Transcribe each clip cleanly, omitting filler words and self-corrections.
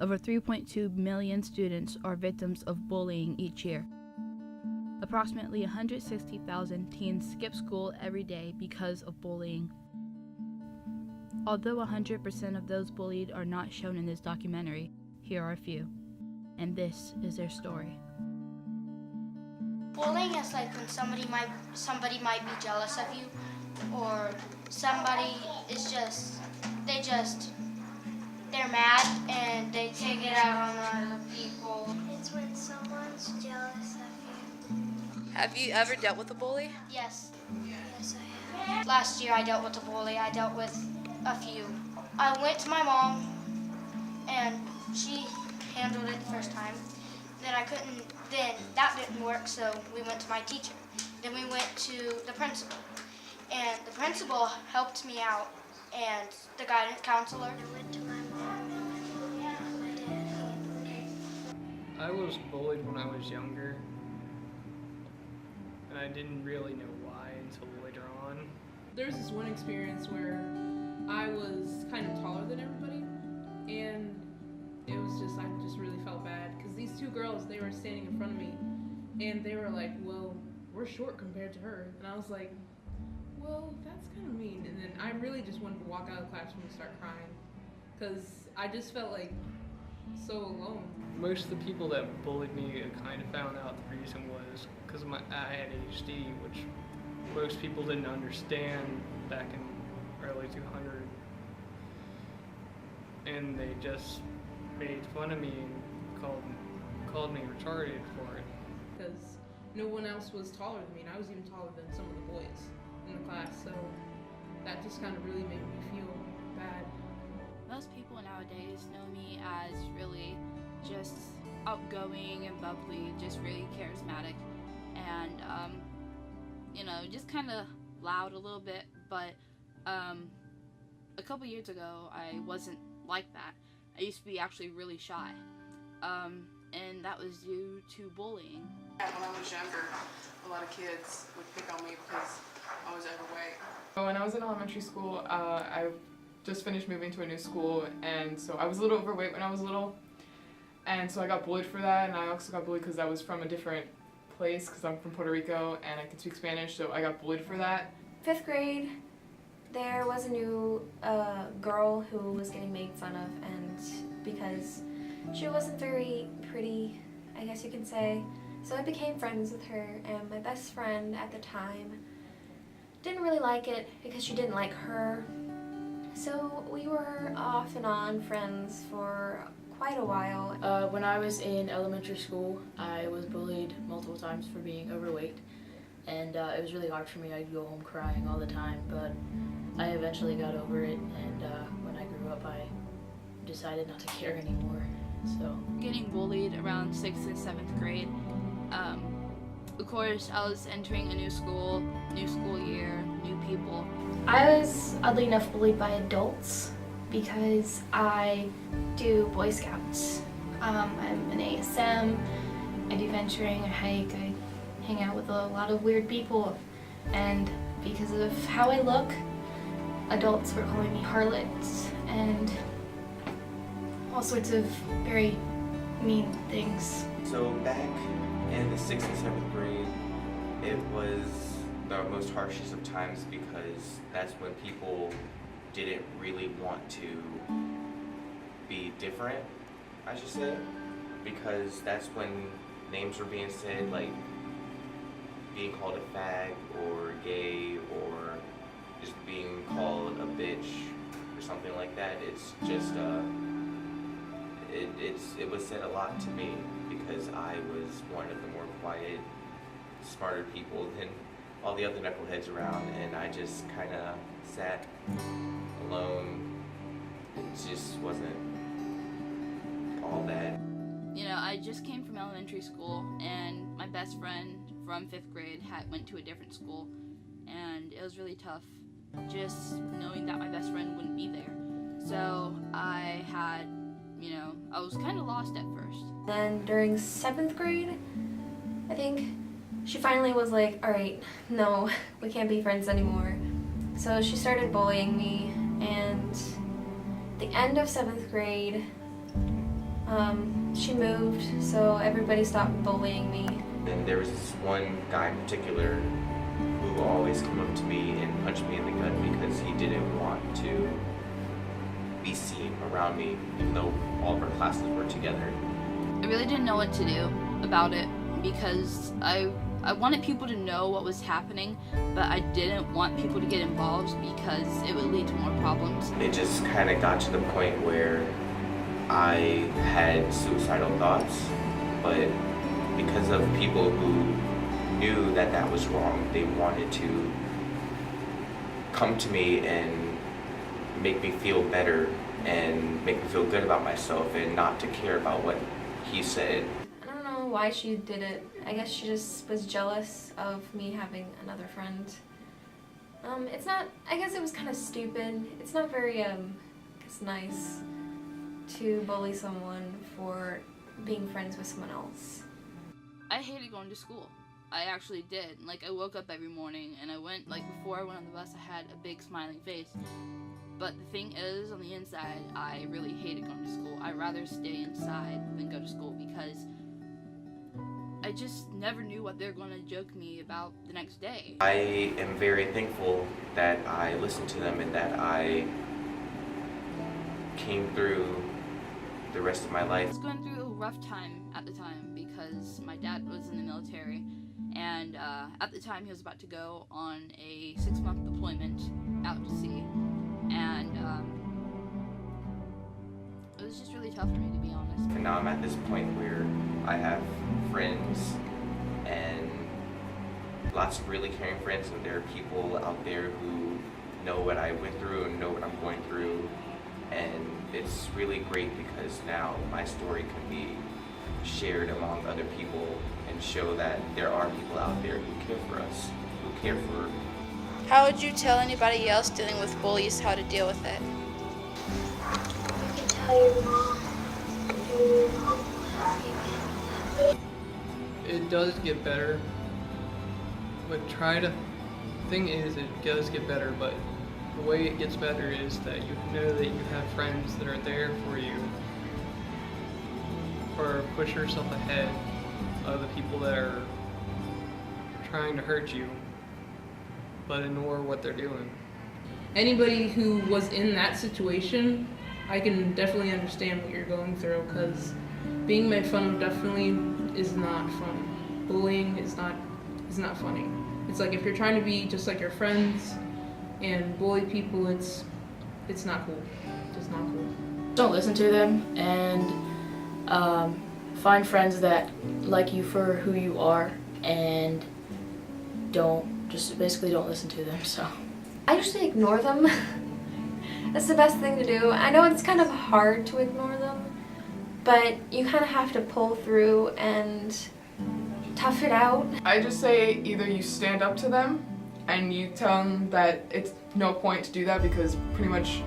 Over 3.2 million students are victims of bullying each year. Approximately 160,000 teens skip school every day because of bullying. Although 100% of those bullied are not shown in this documentary, here are a few, and this is their story. Bullying is like when somebody might be jealous of you, or somebody is they're mad and they take it out on other people. It's when someone's jealous of you. Have you ever dealt with a bully? Yes. Yes, I have. Last year I dealt with a bully. I dealt with a few. I went to my mom and she handled it the first time. Then that didn't work, so we went to my teacher. Then we went to the principal. And the principal helped me out, and the guidance counselor. I went to my mom and my dad handled it. I was bullied when I was younger, and I didn't really know why until later on. There was this one experience where I was kind of taller than everybody, and it was just, I just really felt bad, because these two girls, they were standing in front of me, and they were like, well, we're short compared to her, and I was like, well, that's kind of mean. And then I really just wanted to walk out of the classroom and start crying, because I just felt like so alone. Most of the people that bullied me kind of found out the reason was because I had ADHD, which most people didn't understand back in early 200, and they just made fun of me and called me retarded for it. Because no one else was taller than me, and I was even taller than some of the boys in the class, so that just kind of really made me feel bad. Most people nowadays know me as really just outgoing and bubbly, just really charismatic, and just kind of loud a little bit, but a couple years ago I wasn't like that. I used to be actually really shy, and that was due to bullying. When I was younger, a lot of kids would pick on me because I was overweight. When I was in elementary school, I just finished moving to a new school, and so I was a little overweight when I was little, and so I got bullied for that, and I also got bullied because I was from a different place, because I'm from Puerto Rico and I could speak Spanish, so I got bullied for that. 5th grade, there was a new girl who was getting made fun of, and because she wasn't very pretty, I guess you could say, so I became friends with her, and my best friend at the time didn't really like it because she didn't like her. So we were off and on friends for quite a while. When I was in elementary school, I was bullied multiple times for being overweight, and it was really hard for me. I'd go home crying all the time, but I eventually got over it, and when I grew up, I decided not to care anymore. So Getting bullied around 6th and 7th grade. Of course, I was entering a new school year, new people. I was oddly enough bullied by adults because I do Boy Scouts. I'm an ASM, I do venturing, I hike, I hang out with a lot of weird people, and because of how I look, adults were calling me harlots and all sorts of very mean things. So back in the 6th and 7th grade, it was the most harshest of times because that's when people didn't really want to be different, I should say, because that's when names were being said, like being called a fag or gay or just being called a bitch or something like that. It's just it was said a lot to me because I was one of the more quiet, smarter people than all the other knuckleheads around, and I just kind of sat alone. It just wasn't all that. I just came from elementary school, and my best friend from 5th grade went to a different school, and it was really tough just knowing that my best friend wouldn't be there. So I was kind of lost at first. Then during 7th grade, I think, she finally was like, alright, no, we can't be friends anymore. So she started bullying me, and at the end of 7th grade, She moved, so everybody stopped bullying me. And there was this one guy in particular who always came up to me and punched me in the gut because he didn't want to be seen around me, even though all of our classes were together. I really didn't know what to do about it because I wanted people to know what was happening, but I didn't want people to get involved because it would lead to more problems. It just kind of got to the point where I had suicidal thoughts, but because of people who knew that that was wrong, they wanted to come to me and make me feel better and make me feel good about myself and not to care about what he said. I don't know why she did it. I guess she just was jealous of me having another friend. It's not, I guess it was kind of stupid. It's not very, it's nice to bully someone for being friends with someone else. I hated going to school. I actually did. Like, I woke up every morning and I went, like, before I went on the bus, I had a big smiling face. But the thing is, on the inside, I really hated going to school. I'd rather stay inside than go to school because I just never knew what they were going to joke me about the next day. I am very thankful that I listened to them and that I came through the rest of my life. I was going through a rough time at the time because my dad was in the military, and at the time he was about to go on a 6-month deployment out to sea, and it was just really tough for me, to be honest. And now I'm at this point where I have friends and lots of really caring friends, and there are people out there who know what I went through and know what I'm going through, and it's really great because now my story can be shared among other people and show that there are people out there who care for us, who care for. How would you tell anybody else dealing with bullies how to deal with it? You can tell your mom. Your mom It does get better, but thing is, it does get better, but the way it gets better is that you know that you have friends that are there for you, or push yourself ahead of the people that are trying to hurt you, but ignore what they're doing. Anybody who was in that situation, I can definitely understand what you're going through, because being made fun of definitely is not fun. Bullying is not funny. It's like if you're trying to be just like your friends and bully people, it's not cool. It's not cool. Don't listen to them, and find friends that like you for who you are, and basically don't listen to them. So I usually ignore them. That's the best thing to do. I know it's kind of hard to ignore them, but you kind of have to pull through and tough it out. I just say either you stand up to them and you tell them that it's no point to do that because pretty much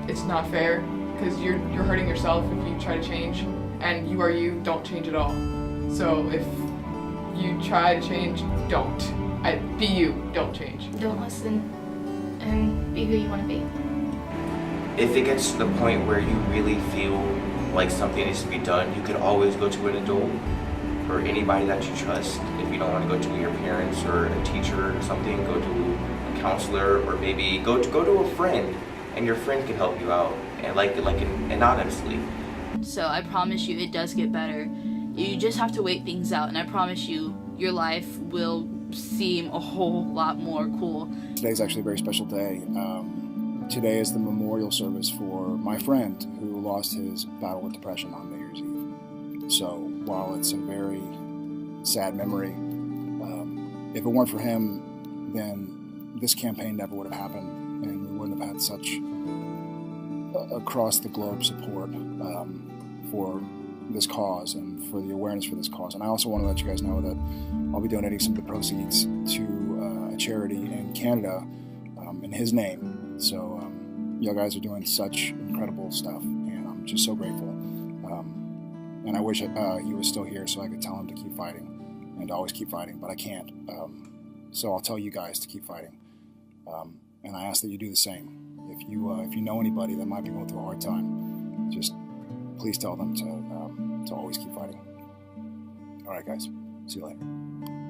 it's not fair, because you're hurting yourself if you try to change, and you are you, don't change at all. So if you try to change, don't. Be you, don't change. Don't listen and be who you want to be. If it gets to the point where you really feel like something needs to be done, you could always go to an adult or anybody that you trust. If you don't want to go to your parents or a teacher or something, go to a counselor, or maybe go to a friend, and your friend can help you out, and anonymously. So I promise you it does get better. You just have to wait things out, and I promise you your life will seem a whole lot more cool. Today's actually a very special day. Today is the memorial service for my friend who lost his battle with depression on New Year's Eve. So while it's a very sad memory, if it weren't for him, then this campaign never would have happened, and we wouldn't have had such across the globe support for this cause and for the awareness for this cause. And I also want to let you guys know that I'll be donating some of the proceeds to a charity in Canada in his name. So you guys are doing such incredible stuff, and I'm just so grateful. And I wish he was still here so I could tell him to keep fighting and to always keep fighting, but I can't. So I'll tell you guys to keep fighting. And I ask that you do the same. If you know anybody that might be going through a hard time, just please tell them to always keep fighting. All right, guys. See you later.